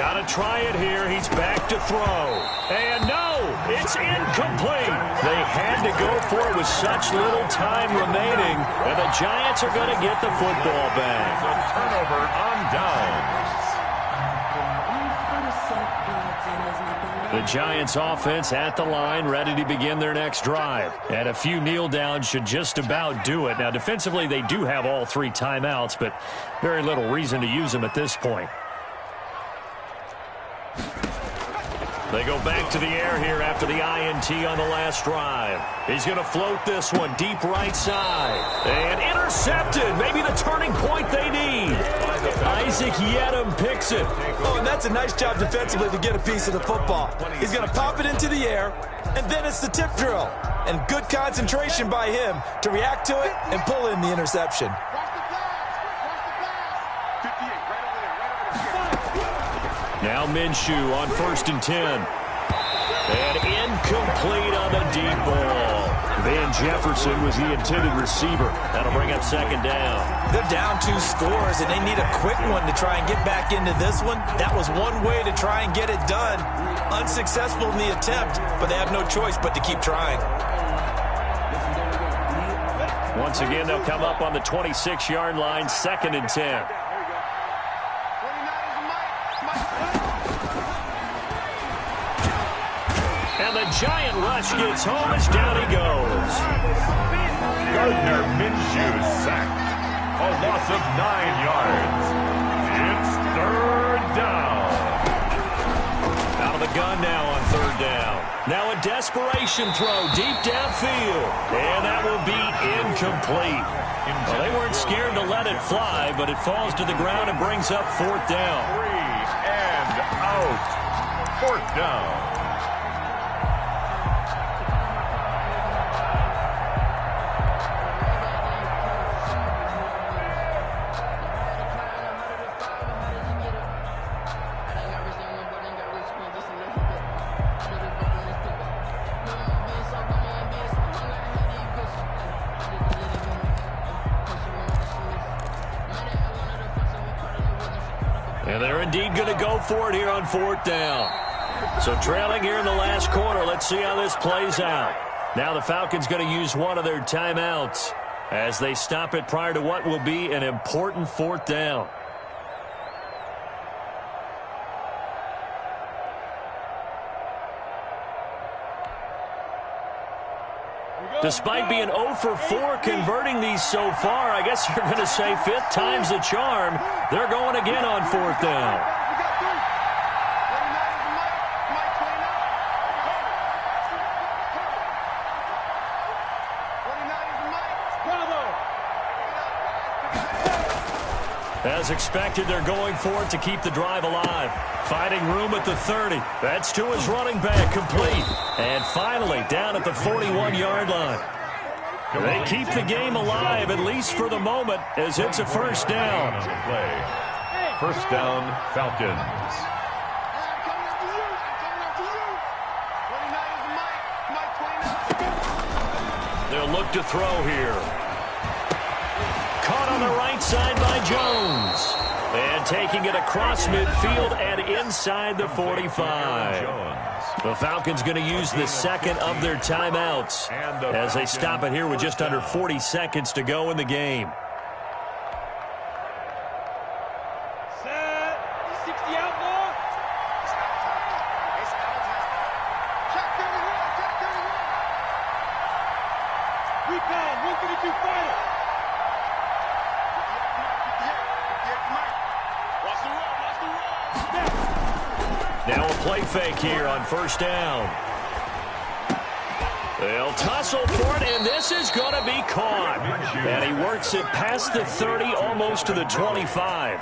Got to try it here. He's back to throw. And no, it's incomplete. They had to go for it with such little time remaining. And the Giants are going to get the football back. A turnover on downs. The Giants offense at the line, ready to begin their next drive. And a few kneel downs should just about do it. Now, defensively, they do have all 3 timeouts, but very little reason to use them at this point. They go back to the air here after the INT on the last drive. He's going to float this one deep right side. And intercepted. Maybe the turning point they need. Isaac Yedem picks it. Oh, and that's a nice job defensively to get a piece of the football. He's going to pop it into the air, and then it's the tip drill. And good concentration by him to react to it and pull in the interception. Now Minshew on 1st and 10. And incomplete on the deep ball. Van Jefferson was the intended receiver. That'll bring up 2nd down. They're down 2 scores, and they need a quick one to try and get back into this one. That was one way to try and get it done. Unsuccessful in the attempt, but they have no choice but to keep trying. Once again, they'll come up on the 26-yard line, 2nd and 10. And the giant rush gets home as down he goes. Gardner Minshew sacked. A loss of 9 yards. It's 3rd down. Out of the gun now on 3rd down. Now a desperation throw deep downfield. And that will be incomplete. Well, they weren't scared to let it fly, but it falls to the ground and brings up 4th down. 3 and out. 4th down. And they're indeed going to go for it here on 4th down. So trailing here in the last quarter. Let's see how this plays out. Now the Falcons going to use one of their timeouts as they stop it prior to what will be an important 4th down. We go. Despite being 0 for 4 converting these so far, I guess you're going to say fifth time's the charm. They're going again on fourth down. As expected, they're going for it to keep the drive alive. Finding room at the 30. That's to his running back, complete. And finally, down at the 41-yard line. They keep the game alive, at least for the moment, as it's a first down. First down, Falcons. They'll look to throw here. Caught on the right side by Jones. And taking it across midfield and inside the 45. The Falcons going to use the second of their timeouts as they stop it here with just under 40 seconds to go in the game. Set. 60 out more. Rebound. 132 final. Now a play fake here on first down. They'll tussle for it, and this is going to be caught. And he works it past the 30, almost to the 25.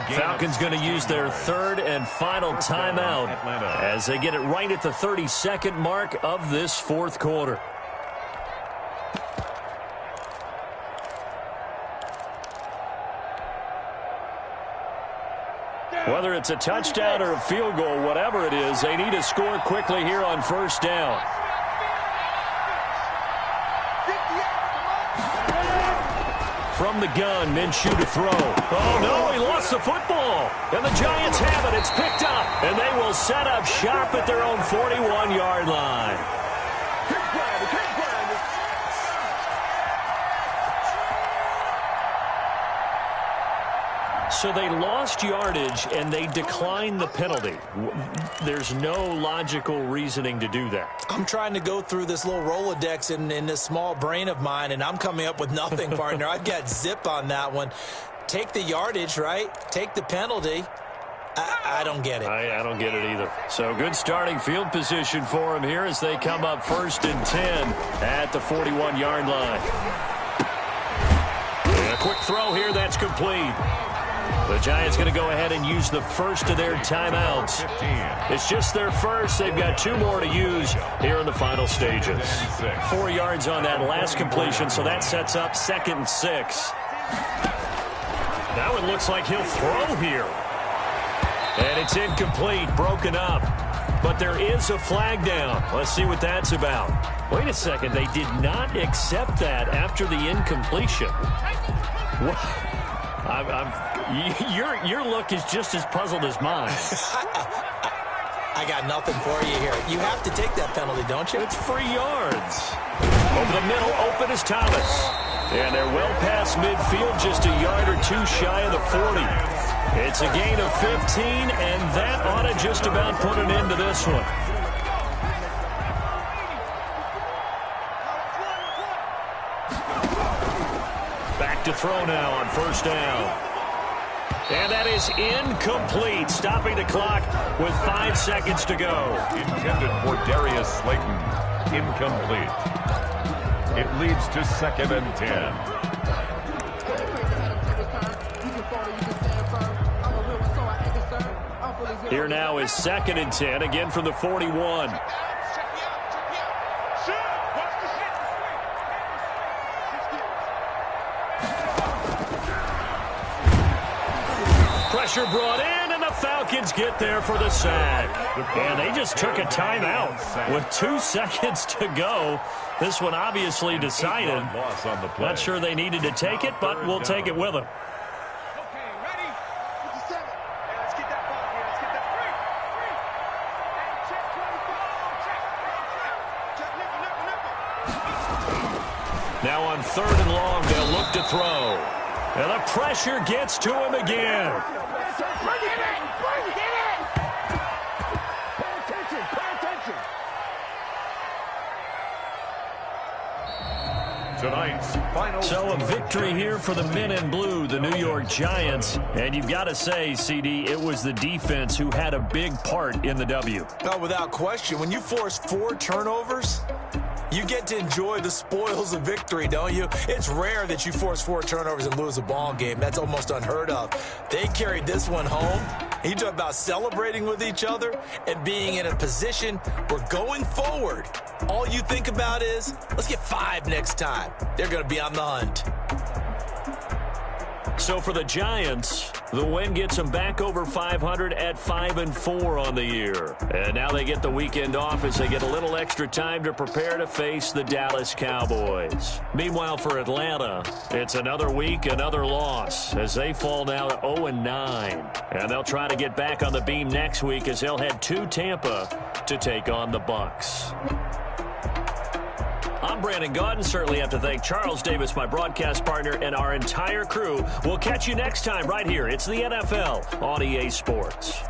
Falcons going to use their third and final timeout as they get it right at the 32nd mark of this fourth quarter. Whether it's a touchdown or a field goal, whatever it is, they need to score quickly here on first down. From the gun, Minshew to throw. Oh, no, he lost the football. And the Giants have it. It's picked up. And they will set up shop at their own 41-yard line. So they lost yardage, and they declined the penalty. There's no logical reasoning to do that. I'm trying to go through this little Rolodex in this small brain of mine, and I'm coming up with nothing, partner. I've got zip on that one. Take the yardage, right? Take the penalty. I don't get it. I don't get it either. So good starting field position for him here as they come up 1st and 10 at the 41-yard line. And a quick throw here, that's complete. The Giants going to go ahead and use the first of their timeouts. It's just their first. They've got 2 more to use here in the final stages. 4 yards on that last completion, so that sets up 2nd and 6. Now it looks like he'll throw here. And it's incomplete, broken up. But there is a flag down. Let's see what that's about. Wait a second. They did not accept that after the incompletion. What? Your look is just as puzzled as mine. I got nothing for you here. You have to take that penalty, don't you? It's free yards. Over the middle, open is Thomas. And they're well past midfield, just a yard or 2 shy of the 40. It's a gain of 15, and that ought to just about put an end to this one. To throw now on first down. And that is incomplete, stopping the clock with 5 seconds to go. Intended for Darius Slayton. Incomplete. It leads to 2nd and 10. Here now is 2nd and 10, again from the 41. Pressure brought in, and the Falcons get there for the sack. And they just took a timeout with 2 seconds to go. This one obviously decided. Not sure they needed to take it, but we'll take it with them. Okay, ready? 57. Hey, let's get that ball here. Let's get that free. Hey, check 24. Check. Now on 3rd and long, they'll look to throw. And the pressure gets to him again. Bring it in! Bring it in! Pay attention! Pay attention! tonight's final. So a victory here for the men in blue, the New York Giants. And you've got to say, CD, it was the defense who had a big part in the W. No, without question. When you force 4 turnovers, you get to enjoy the spoils of victory, don't you? It's rare that you force 4 turnovers and lose a ball game. That's almost unheard of. They carried this one home. You talk about celebrating with each other and being in a position where going forward, all you think about is, let's get 5 next time. They're going to be on the hunt. So for the Giants, the win gets them back over 500 at 5-4 on the year. And now they get the weekend off as they get a little extra time to prepare to face the Dallas Cowboys. Meanwhile, for Atlanta, it's another week, another loss as they fall now to 0-9. And they'll try to get back on the beam next week as they'll head to Tampa to take on the Bucs. I'm Brandon Gaudin. Certainly have to thank Charles Davis, my broadcast partner, and our entire crew. We'll catch you next time right here. It's the NFL on EA Sports.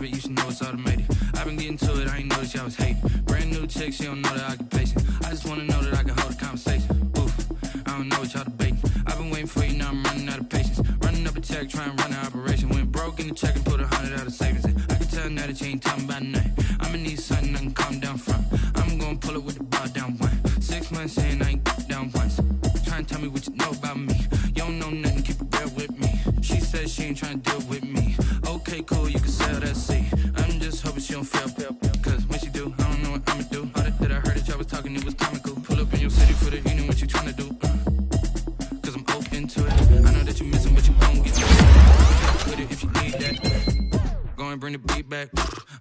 You should know it's automated. I've been getting to it, I ain't noticed y'all was hating. Brand new chick, she don't know the occupation. I just wanna know that I can hold a conversation. Oof, I don't know what y'all debating. I've been waiting for you, now I'm running out of patience. Running up a check, trying to run an operation. Went broke in the check and put 100 out of savings in. I can tell now that you ain't talking about nothing. I'ma need something I can calm down from. I'm gonna pull it with the bar down one. 6 months in, I ain't down once. Trying to tell me what you know about me. You don't know nothing, keep it real with me. She says she ain't trying to deal with me. Okay, cool, you can sell that seat. I'm just hoping she don't fail. Cause when she do, I don't know what I'ma do. All that I heard that y'all was talking, it was comical. Pull up in your city for the evening, what you trying to do? Cause I'm open to it. I know that you're missing what you won't get. With it if you need that. Go and bring the beat back.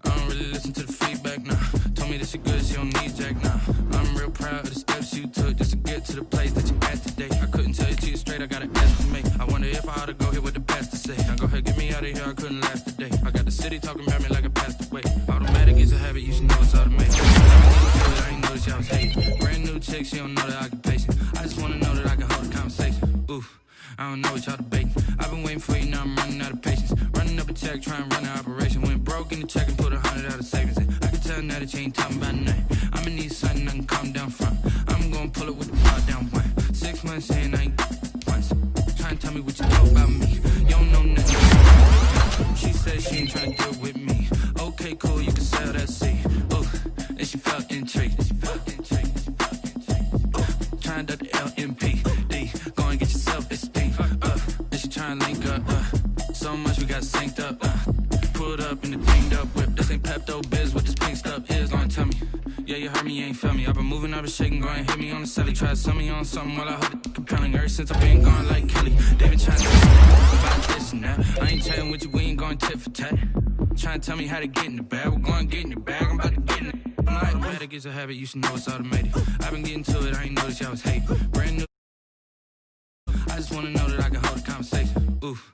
I don't really listen to the feedback, nah. Told me that she good, she don't need jack, nah. I'm real proud of the steps you took just to get to the place that you at today. I couldn't tell you to you straight, I got an estimate. I wonder if I ought to go here with the best to say. Now go ahead, get me out of here, I couldn't last today. I got the city talking about me like I passed away. Automatic is a habit, you should know it's automated. I ain't noticed y'all was hating. Brand new chick, she don't know the occupation. I just wanna know that I can hold a conversation. Oof, I don't know what y'all debating. I've been waiting for you, now I'm running out of patience. Running up a check, trying to run an operation. Went broke in the check and put 100 out of savings. wasn't saying I ain't once. Trying to tell me what you know about me. You don't know nothing. She said she ain't trying to deal with me. Okay, cool, you can sell that seat. Ooh, and she felt intrigued. Trying to the LMP. Go and get your self-esteem. And she trying to link up. So much we got synced up. Pulled up in the dinged up whip. This ain't Pepto-Biz, what this pink stuff is. Don't tell me. Yeah, you heard me, you ain't feel me. I've been moving, I've been shaking, go and hit me on the celly. Try to sell me on something while I hold it compelling. Ever since I've been gone like Kelly. They been trying to tell me about this and that. I ain't chatting with you, we ain't going tit for tat. Trying to tell me how to get in the bag. We're going to get in the bag, I'm about to get in it. I'm like, automatic is a habit, you should know it's automated. I've been getting to it, I ain't noticed y'all was hating. Brand new. I just want to know that I can hold a conversation. Oof.